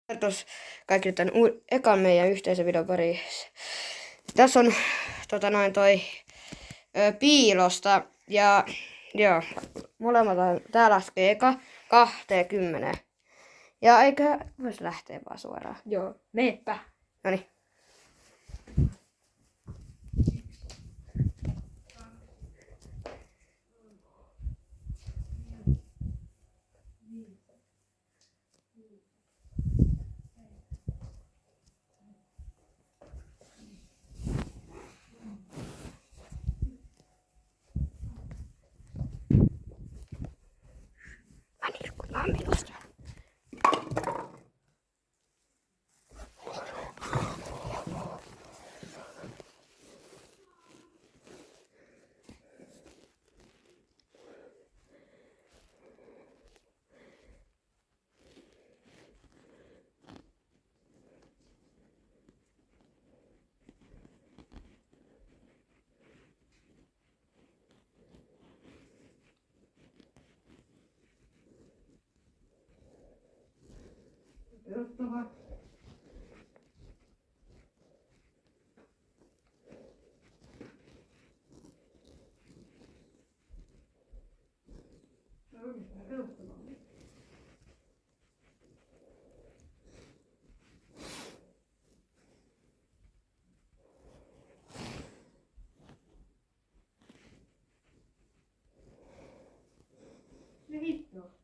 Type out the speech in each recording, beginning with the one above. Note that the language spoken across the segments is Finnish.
Tervetuloa kaikille tämän ekan meidän yhteisen videon pariin. Tässä on piilosta ja joo, molemmat on, tää laskee eka 20. Ja eikö voisi lähteä vaan suoraan? Joo, meepä. Noniin. Mä oon menossa. Peruttava. Ne vittu.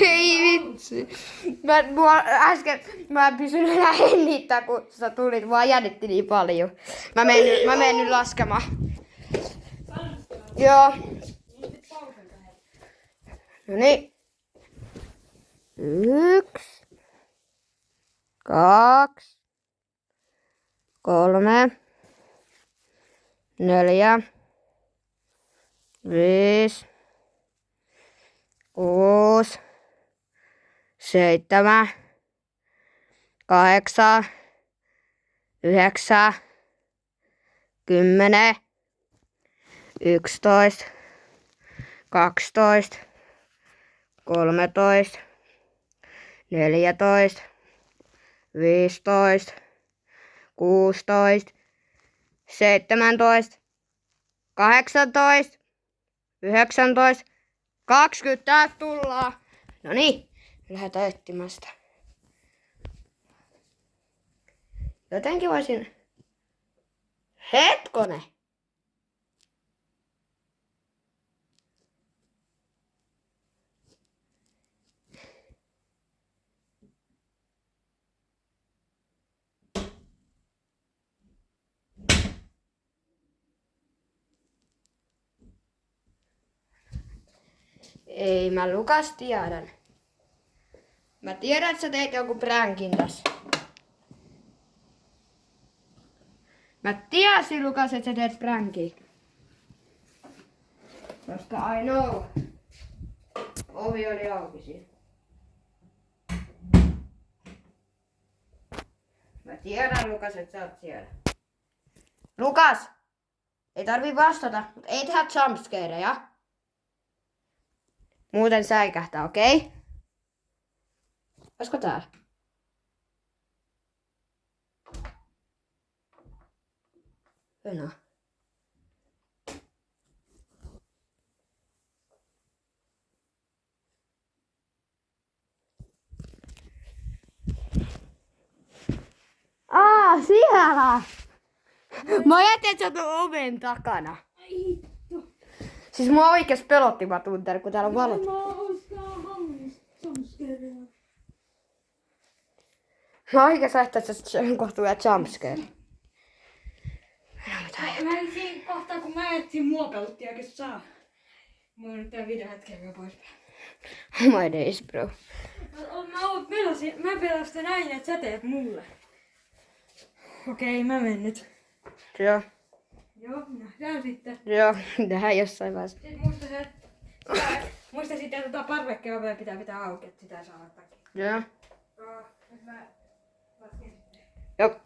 Ei vitsi. Mä en pysynyt enää hengittää, kun sä tulit. Mua jännitti niin paljon. Mä menen nyt laskemaan. Joo. Noniin. 1, 2, 3, 4, 5, 6, 7, 8, 9, 10, 11, 12, 13, 14, 15, 16, 17, 18, 19, 20. Täältä tullaan. Noniin, lähdetään etsimään sitä. Jotenkin voisin... Hetkonen! Ei mä Lukas tiedän. Mä tiedän, että sä teit joku pränkin tässä. Mä tiesin Lukas, että sä teet pränkin. Koska I know. Ovi oli auki siinä. Mä tiedän Lukas, että sä oot siellä. Lukas! Ei tarvii vastata, mutta ei tehdä jumpscareja. Muuten säikähtää, okei? Okay? Olisiko täällä? Venä. Siellä! Mä ajattelin, että sä oot oven takana. Siis mua oikeesti pelotti mä tunteen, kun täällä on valot. Mä oikeastaan, että se kohtuu vielä jumpscare. Mä siinä kohtaa, kun mä etsin mua peluttiin oikeesti saa. Mulla on nyt tää video hetken vielä pois. Oh my days, bro. Mä pelasin näin, että sä teet mulle. Okei, mä menen nyt. Joo. Joo, nähdään sitten. Joo, tähän jossain vaiheessa. Sitten muista sitten, että parvekkeen ovea pitää auki, että sitä saa laittaa. Joo. Nyt mä lasken sitten. Joo.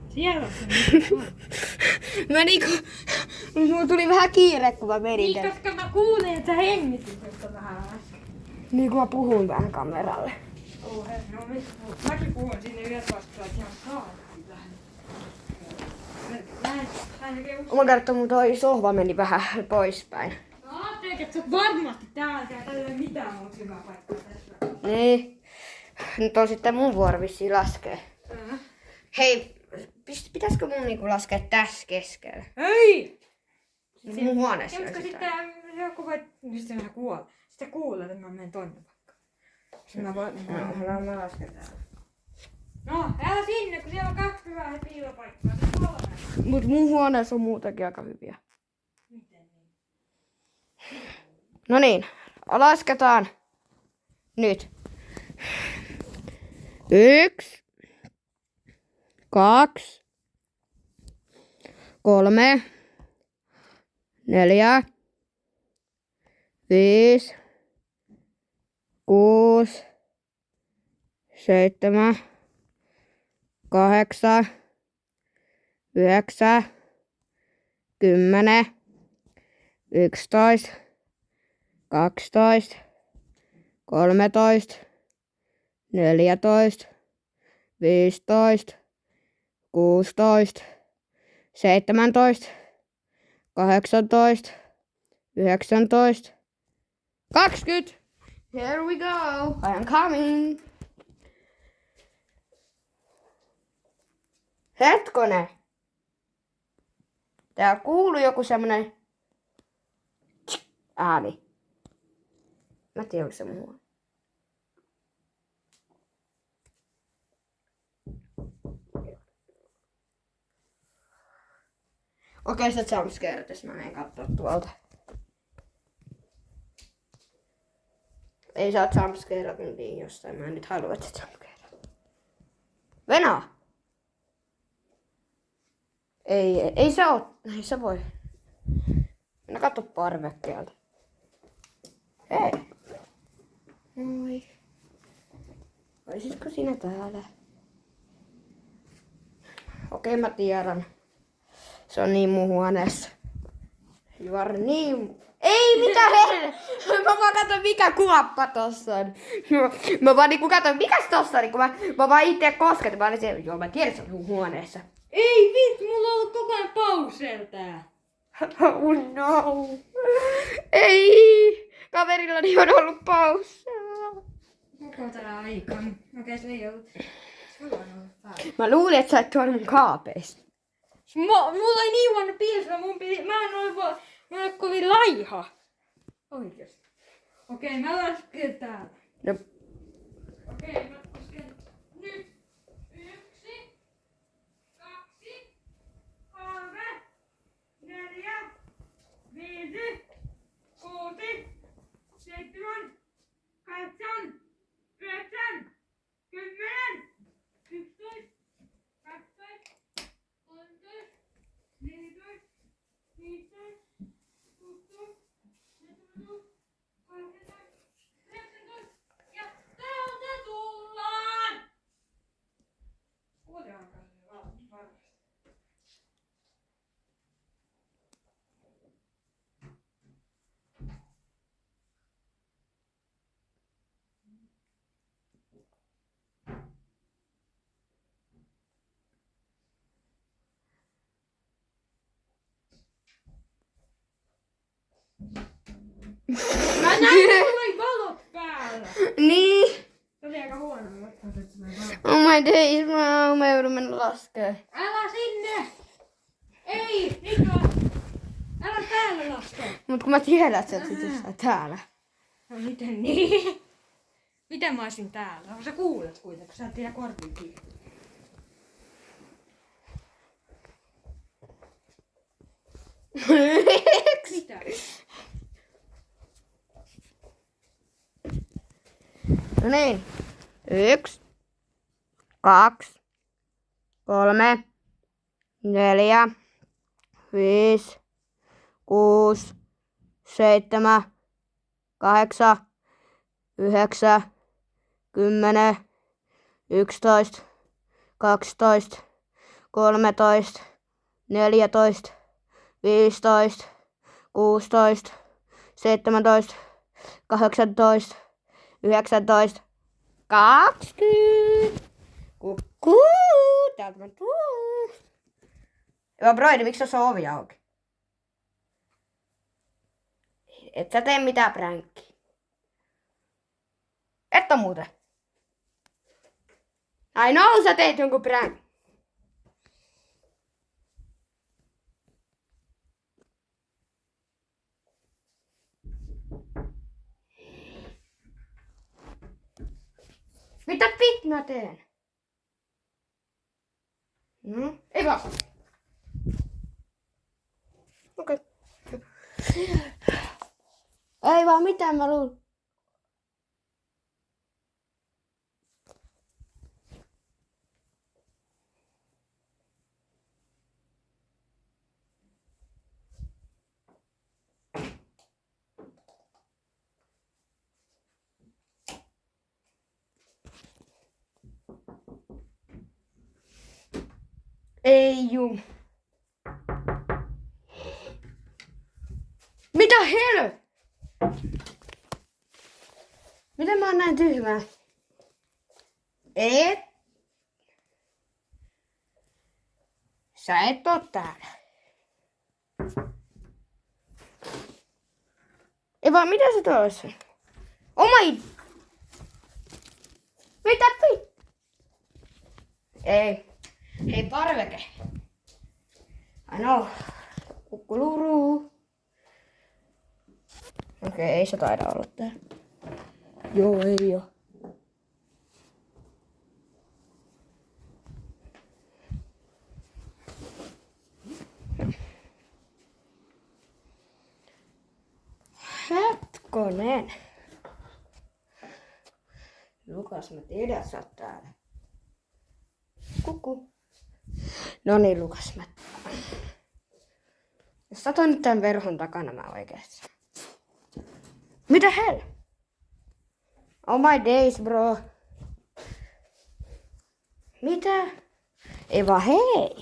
Siellä on se. Mä niinku... Mulla tuli vähän kiire, kun mä menin Niin, koska mä kuulin, että sä hengitit vähän äsken. niin kun mä puhun vähän kameralle. No mäkin puhun sinne yhdessä vastaan ihan saattiin vähän. Oh my god, mun toi sohva meni vähän poispäin. Mä ajattelin, että sä oot varmasti täällä ja tällä ei ole mitään muuta hyvää paikkaa tässä. Niin. Nyt on sitten mun vuoro vissiin laskee. Hei, pitäisikö mun niinku laskea tässä keskellä? Ei! Mun huoneessa Koska on sitä. sitten joku voi... Sitten sä kuolet. Sitten kuulet, että mä menen tonne vaikka. Sitten mä voin... Mä lasken täällä. No, älä sinne, kun siellä on 2 hyvää piilopaikkaa. Se on 3. Mut mun huoneessa on muutenkin aika hyviä. Miten niin? No niin, lasketaan. Nyt. 1, 2, 3, 4, 5, 6, 7, 8, 9, 10, 11, 12, 13, 14, 15, 16, 17, 18, 19, 20. Here we go. I am coming. Hetkonen. Tää kuuluu joku semmonen ääni. Mä en tiedä, onko se muu. Okei, se jumpscare, jos mä menen kattoo tuolta. Ei saa jumpscare niin jostain. Mä en nyt halua, että se jumpscare. Venä! Ei se oo. Ei se voi. Mennä katso parvekkeelta. Hei! Moi. Olisitko sinä täällä? Okei, mä tiedän. Se on niin mun huoneessa. Juuri niin. Ei mitään helle! Mä vaan katson mikä kuoppa tossa on. Mä vaan niinku katson mikäs tossa on. Niin mä vaan itse kosketin. Mä olin siellä, joo mä tiedän, se on sun huoneessa. Ei vittu, mulla on ollut koko ajan pauseilla tää. Oh no. Ei. Kaverillani on ollut paussa. Koko tää aika. Okei, se ei ollut. Sulla on ollut päällä. Mä luulin, että sä et tuonut mun kaapeista. Mulla ei niin huono piirtää, mä en ole kovin laiha. Oikeesti. Okei, mä lasken täällä. No. Okei, mä lasken nyt. 1, 2, 3, 4, 5, 6, 7, 8, 9, 10, 11, 12, 13, 14, 15, 16, 17, 18, 19 ja täältä tullaan! Vuoden alkaa se varmasti. Mä näin, että mulla oli valot päällä. Niin. Se oli aika huono, mutta se oli valot. Oh my days, mä joudun mennä laskee. Älä sinne! Ei, Niko! Älä täällä laske! Mut kun mä tiedän, että sä oot sit jossain täällä. No miten niin? Miten mä olisin täällä? Sä kuulet kuitenkin, kun sä et tiedä korvin kiinni. Mitä? No niin. 1, 2, 3, 4, 5, 6, 7, 8, 9, 10, 11, 12, 13, 14, 15, 16, 17, 18, 19, 20. Kukkuu, täältä mä tuun. Joo, Broidi, miksi se on ovi auki? Et sä tee mitään pränkkiä. Et on muuten. Ai no, sä teit jonkun prank. Mitä vittu mä teen? Ei vaan. Okei. Ei vaan mitään mä luulen. Ei juu. Mitä hel? Miten mä oon näin tyhmää? Sä et oo täällä. Ei vaan, mitä sä tuossa? Oh my... Mitä vittu? Ei. Hei parveke. I know. Kukkuluru. Okei, ei se taida olla tää. Joo, ei oo. Hetkonen. Lukas, mä tiedän, että sä oot täällä. Kuku. No niin, Lukas, mä... Jos sä oot nyt tän verhon takana, mä oikeesti. Mitä hell? Oh my days, bro. Mitä? Ei vaan hei.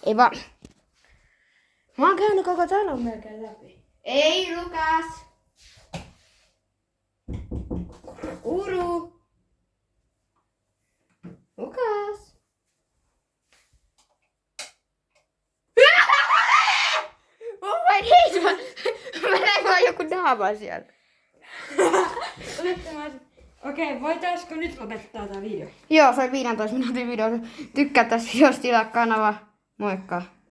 Ei vaan... Mä oon käynyt koko talon melkein läpi. Ei, Lukas. Uru. Lukas. Menee vaan joku naama siellä. Okei, voitaisko nyt lopettaa tää video? Joo, se on 15 minuutin video. Tykkää tästä videosta, tilaa kanava. Moikka.